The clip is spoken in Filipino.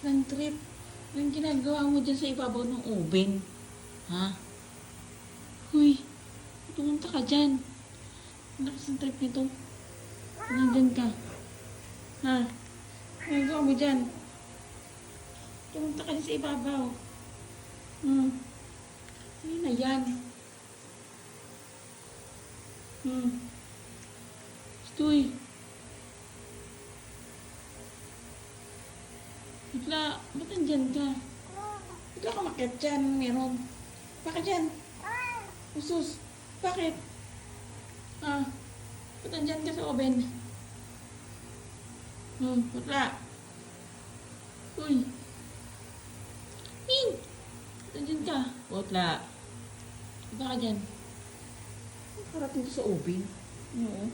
ng trip. Anong ginagawa mo dyan sa ibabaw ng oven? Ha? Huy, pumunta ka dyan. Ang lakas ng trip nito. Nandyan ka. Ha? Anong ginagawa mo dyan? Pumunta ka dyan sa ibabaw. Ayun na yan. Stoy. Bigla, ba't nandyan ka? Bigla ka makiat dyan, meron. Bakit dyan? Usus, bakit? Ba't nandyan ka sa oven? Bigla. Uy. Min! Ba't nandyan ka? Bigla. Baka dyan. Parating ko sa oven. Oo.